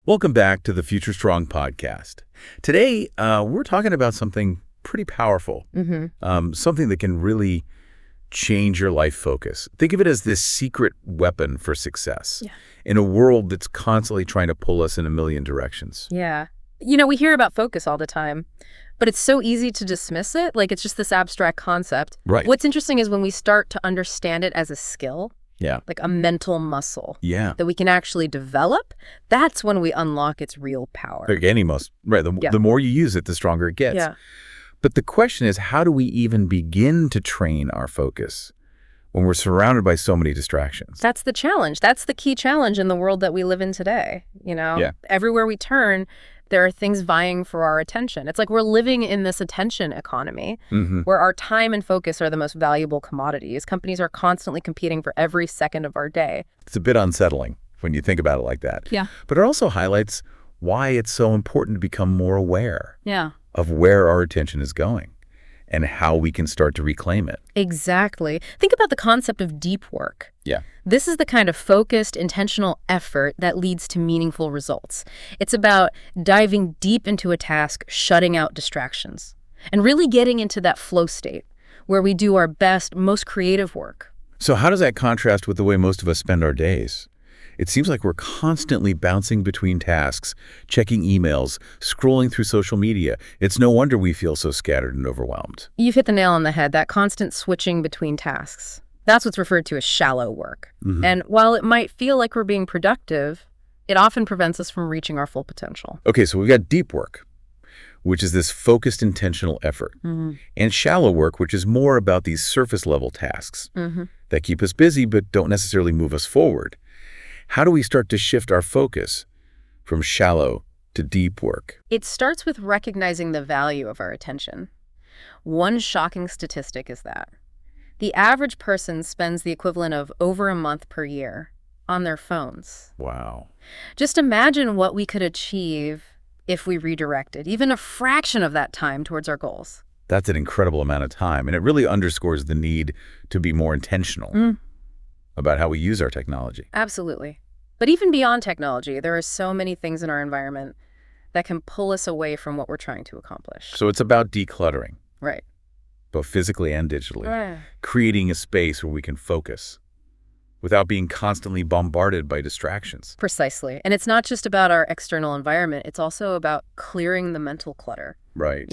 Welcome back to the Future Strong podcast. Today, we're talking about something pretty powerful, something that can really change your life focus. Think of it as this secret weapon for success in a world that's constantly trying to pull us in a million directions. Yeah. We hear about focus all the time, but it's so easy to dismiss it. Like, it's just this abstract concept. Right. What's interesting is when we start to understand it as a skill, like a mental muscle that we can actually develop, that's when we unlock its real power. Like any muscle, right? The more you use it, the stronger it gets. Yeah. But the question is, how do we even begin to train our focus when we're surrounded by so many distractions? That's the challenge. That's the key challenge in the world that we live in today. Everywhere we turn, there are things vying for our attention. It's like we're living in this attention economy where our time and focus are the most valuable commodities. Companies are constantly competing for every second of our day. It's a bit unsettling when you think about it like that. Yeah. But it also highlights why it's so important to become more aware Yeah. of where our attention is going and how we can start to reclaim it. Exactly. Think about the concept of deep work. Yeah. This is the kind of focused, intentional effort that leads to meaningful results. It's about diving deep into a task, shutting out distractions, and really getting into that flow state where we do our best, most creative work. So how does that contrast with the way most of us spend our days? It seems like we're constantly bouncing between tasks, checking emails, scrolling through social media. It's no wonder we feel so scattered and overwhelmed. You've hit the nail on the head, that constant switching between tasks. That's what's referred to as shallow work. And while it might feel like we're being productive, it often prevents us from reaching our full potential. Okay, so we've got deep work, which is this focused, intentional effort, and shallow work, which is more about these surface-level tasks that keep us busy but don't necessarily move us forward. How do we start to shift our focus from shallow to deep work? It starts with recognizing the value of our attention. One shocking statistic is that the average person spends the equivalent of over a month per year on their phones. Wow. Just imagine what we could achieve if we redirected even a fraction of that time towards our goals. That's an incredible amount of time, and it really underscores the need to be more intentional about how we use our technology. Absolutely. But even beyond technology, there are so many things in our environment that can pull us away from what we're trying to accomplish. So it's about decluttering, Right. both physically and digitally, creating a space where we can focus without being constantly bombarded by distractions. Precisely. And it's not just about our external environment. It's also about clearing the mental clutter. Right.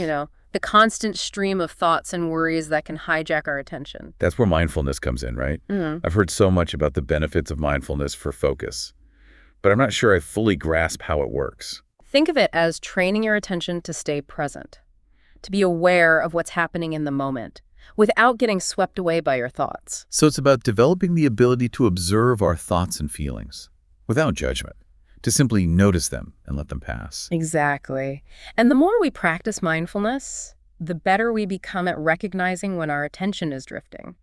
The constant stream of thoughts and worries that can hijack our attention. That's where mindfulness comes in, right? I've heard so much about the benefits of mindfulness for focus, but I'm not sure I fully grasp how it works. Think of it as training your attention to stay present, to be aware of what's happening in the moment, without getting swept away by your thoughts. So it's about developing the ability to observe our thoughts and feelings without judgment, to simply notice them and let them pass. Exactly. And the more we practice mindfulness, the better we become at recognizing when our attention is drifting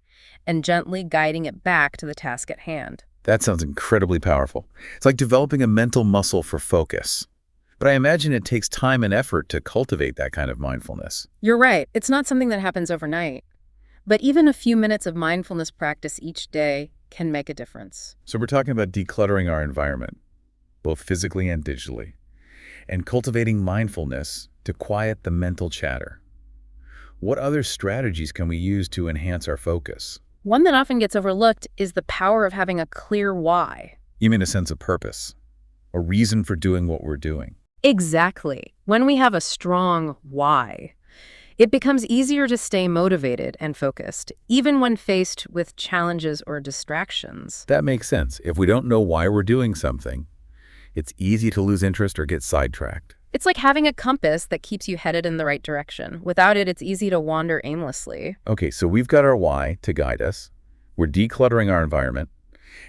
and gently guiding it back to the task at hand. That sounds incredibly powerful. It's like developing a mental muscle for focus. But I imagine it takes time and effort to cultivate that kind of mindfulness. You're right. It's not something that happens overnight. But even a few minutes of mindfulness practice each day can make a difference. So we're talking about decluttering our environment, both physically and digitally, and cultivating mindfulness to quiet the mental chatter. What other strategies can we use to enhance our focus? One that often gets overlooked is the power of having a clear why. You mean a sense of purpose, a reason for doing what we're doing? Exactly. When we have a strong why, it becomes easier to stay motivated and focused, even when faced with challenges or distractions. That makes sense. If we don't know why we're doing something, it's easy to lose interest or get sidetracked. It's like having a compass that keeps you headed in the right direction. Without it, it's easy to wander aimlessly. Okay, so we've got our why to guide us. We're decluttering our environment,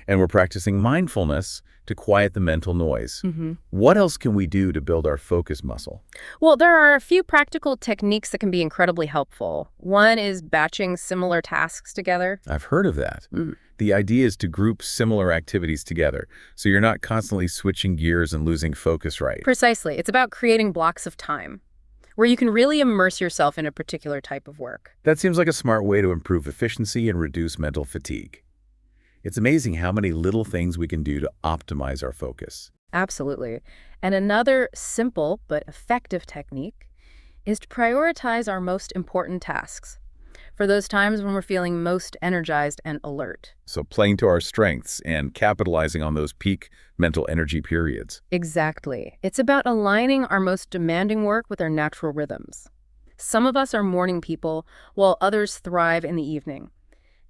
and we're practicing mindfulness to quiet the mental noise. What else can we do to build our focus muscle? Well, there are a few practical techniques that can be incredibly helpful. One is batching similar tasks together. I've heard of that. The idea is to group similar activities together, so you're not constantly switching gears and losing focus, right? Precisely. It's about creating blocks of time where you can really immerse yourself in a particular type of work. That seems like a smart way to improve efficiency and reduce mental fatigue. It's amazing how many little things we can do to optimize our focus. Absolutely. And another simple but effective technique is to prioritize our most important tasks for those times when we're feeling most energized and alert. So playing to our strengths and capitalizing on those peak mental energy periods. Exactly. It's about aligning our most demanding work with our natural rhythms. Some of us are morning people, while others thrive in the evening.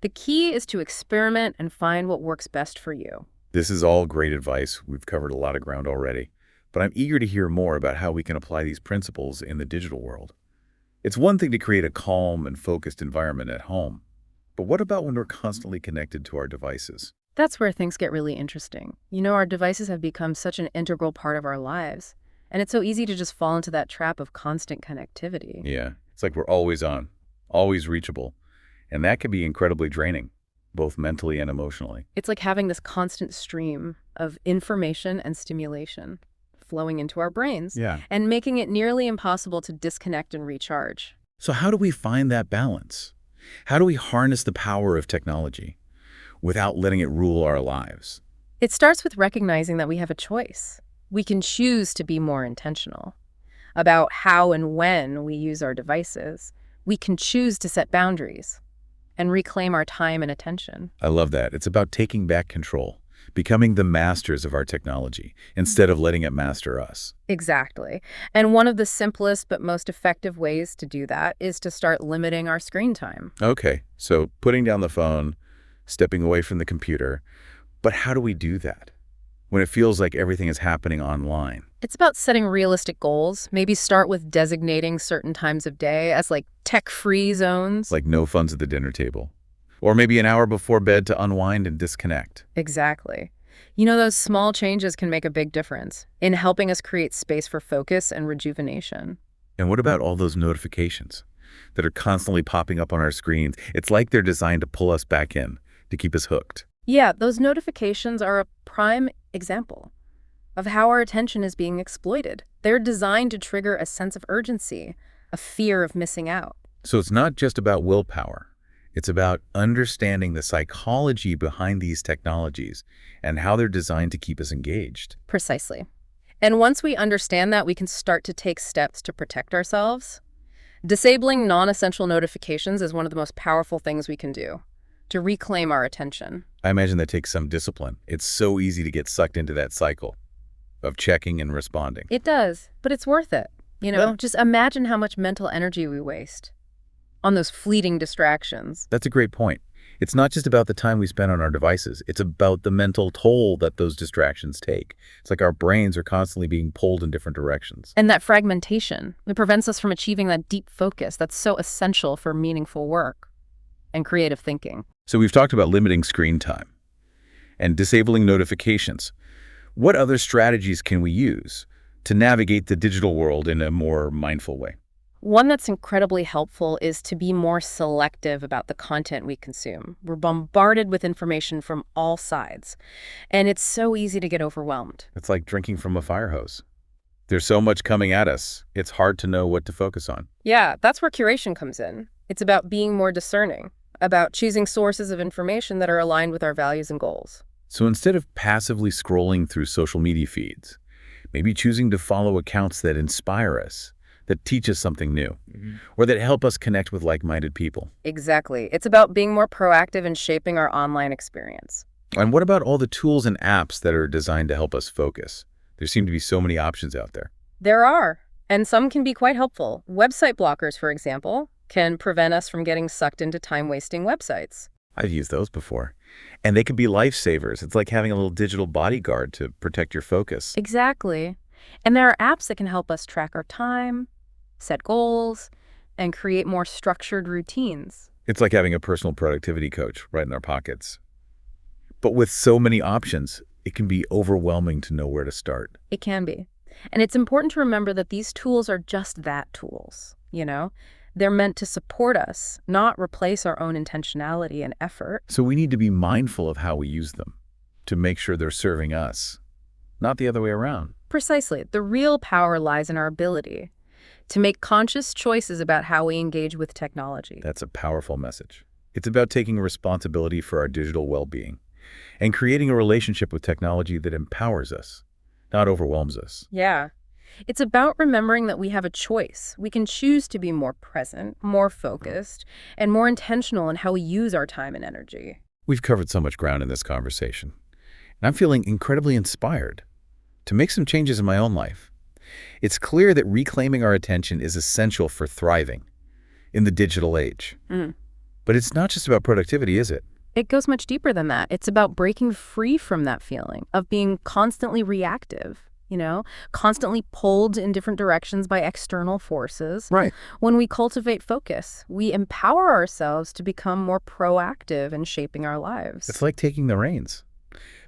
The key is to experiment and find what works best for you. This is all great advice. We've covered a lot of ground already, but I'm eager to hear more about how we can apply these principles in the digital world. It's one thing to create a calm and focused environment at home, but what about when we're constantly connected to our devices? That's where things get really interesting. You know, our devices have become such an integral part of our lives, and it's so easy to just fall into that trap of constant connectivity. Yeah, it's like we're always on, always reachable, and that can be incredibly draining, both mentally and emotionally. It's like having this constant stream of information and stimulation flowing into our brains, and making it nearly impossible to disconnect and recharge. So how do we find that balance? How do we harness the power of technology without letting it rule our lives? It starts with recognizing that we have a choice. We can choose to be more intentional about how and when we use our devices. We can choose to set boundaries and reclaim our time and attention. I love that. It's about taking back control, becoming the masters of our technology instead of letting it master us. Exactly. And one of the simplest but most effective ways to do that is to start limiting our screen time. Okay, so putting down the phone, stepping away from the computer. But how do we do that when it feels like everything is happening online? It's about setting realistic goals. Maybe start with designating certain times of day as like tech-free zones. Like no phones at the dinner table. Or maybe an hour before bed to unwind and disconnect. Exactly. You know, those small changes can make a big difference in helping us create space for focus and rejuvenation. And what about all those notifications that are constantly popping up on our screens? It's like they're designed to pull us back in, to keep us hooked. Yeah, those notifications are a prime example of how our attention is being exploited. They're designed to trigger a sense of urgency, a fear of missing out. So it's not just about willpower. It's about understanding the psychology behind these technologies and how they're designed to keep us engaged. Precisely. And once we understand that, we can start to take steps to protect ourselves. Disabling non-essential notifications is one of the most powerful things we can do to reclaim our attention. I imagine that takes some discipline. It's so easy to get sucked into that cycle of checking and responding. It does, but it's worth it. You know, just imagine how much mental energy we waste on those fleeting distractions. That's a great point. It's not just about the time we spend on our devices. It's about the mental toll that those distractions take. It's like our brains are constantly being pulled in different directions. And that fragmentation, it prevents us from achieving that deep focus that's so essential for meaningful work and creative thinking. So we've talked about limiting screen time and disabling notifications. What other strategies can we use to navigate the digital world in a more mindful way? One that's incredibly helpful is to be more selective about the content we consume. We're bombarded with information from all sides, and it's so easy to get overwhelmed. It's like drinking from a fire hose. There's so much coming at us, it's hard to know what to focus on. Yeah, that's where curation comes in. It's about being more discerning, about choosing sources of information that are aligned with our values and goals. So instead of passively scrolling through social media feeds, maybe choosing to follow accounts that inspire us, that teach us something new, or that help us connect with like-minded people. Exactly. It's about being more proactive in shaping our online experience. And what about all the tools and apps that are designed to help us focus? There seem to be so many options out there. There are, and some can be quite helpful. Website blockers, for example, can prevent us from getting sucked into time-wasting websites. I've used those before. And they can be lifesavers. It's like having a little digital bodyguard to protect your focus. Exactly. And there are apps that can help us track our time, set goals, and create more structured routines. It's like having a personal productivity coach right in our pockets. But with so many options, it can be overwhelming to know where to start. It can be. And it's important to remember that these tools are just that, tools, you know? They're meant to support us, not replace our own intentionality and effort. So we need to be mindful of how we use them to make sure they're serving us, not the other way around. Precisely. The real power lies in our ability to make conscious choices about how we engage with technology. That's a powerful message. It's about taking responsibility for our digital well-being and creating a relationship with technology that empowers us, not overwhelms us. Yeah. It's about remembering that we have a choice. We can choose to be more present, more focused, and more intentional in how we use our time and energy. We've covered so much ground in this conversation, and I'm feeling incredibly inspired to make some changes in my own life. It's clear that reclaiming our attention is essential for thriving in the digital age. But it's not just about productivity, is it? It goes much deeper than that. It's about breaking free from that feeling of being constantly reactive, constantly pulled in different directions by external forces. Right. When we cultivate focus, we empower ourselves to become more proactive in shaping our lives. It's like taking the reins,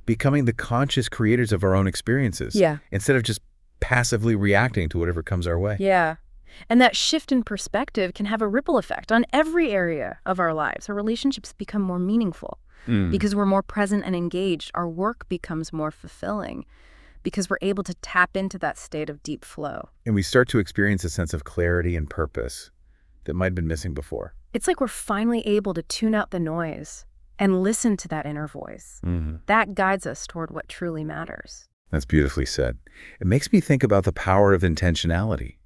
becoming the conscious creators of our own experiences. Yeah. Instead of just passively reacting to whatever comes our way. Yeah. And that shift in perspective can have a ripple effect on every area of our lives. Our relationships become more meaningful because we're more present and engaged. Our work becomes more fulfilling because we're able to tap into that state of deep flow. And we start to experience a sense of clarity and purpose that might have been missing before. It's like we're finally able to tune out the noise and listen to that inner voice. That guides us toward what truly matters. That's beautifully said. It makes me think about the power of intentionality.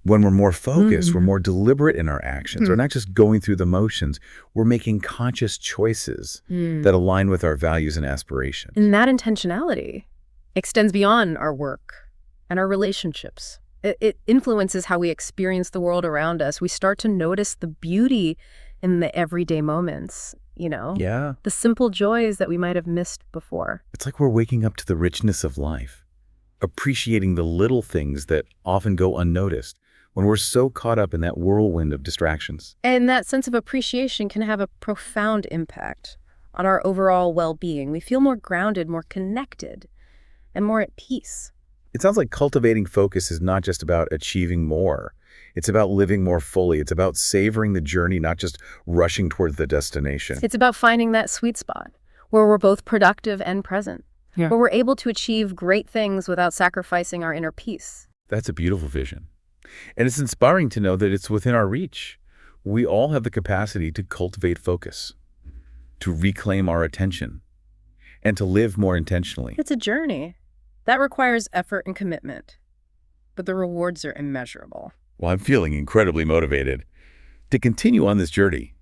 When we're more focused, we're more deliberate in our actions. We're not just going through the motions. We're making conscious choices that align with our values and aspirations. And that intentionality extends beyond our work and our relationships. It influences how we experience the world around us. We start to notice the beauty in the everyday moments, Yeah. the simple joys that we might have missed before. It's like we're waking up to the richness of life, appreciating the little things that often go unnoticed when we're so caught up in that whirlwind of distractions. And that sense of appreciation can have a profound impact on our overall well-being. We feel more grounded, more connected, and more at peace. It sounds like cultivating focus is not just about achieving more. It's about living more fully. It's about savoring the journey, not just rushing towards the destination. It's about finding that sweet spot where we're both productive and present, where we're able to achieve great things without sacrificing our inner peace. That's a beautiful vision. And it's inspiring to know that it's within our reach. We all have the capacity to cultivate focus, to reclaim our attention, and to live more intentionally. It's a journey. That requires effort and commitment, but the rewards are immeasurable. Well, I'm feeling incredibly motivated to continue on this journey.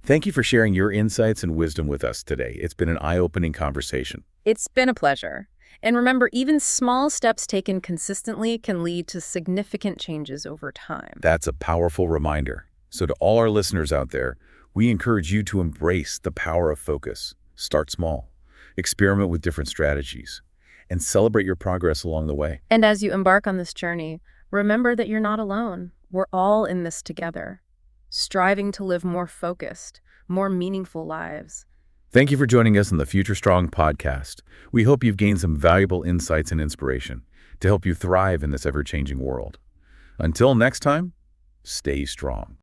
Thank you for sharing your insights and wisdom with us today. It's been an eye-opening conversation. It's been a pleasure. And remember, even small steps taken consistently can lead to significant changes over time. That's a powerful reminder. So to all our listeners out there, we encourage you to embrace the power of focus. Start small, experiment with different strategies, and celebrate your progress along the way. And as you embark on this journey, remember that you're not alone. We're all in this together, striving to live more focused, more meaningful lives. Thank you for joining us on the Future Strong podcast. We hope you've gained some valuable insights and inspiration to help you thrive in this ever-changing world. Until next time, stay strong.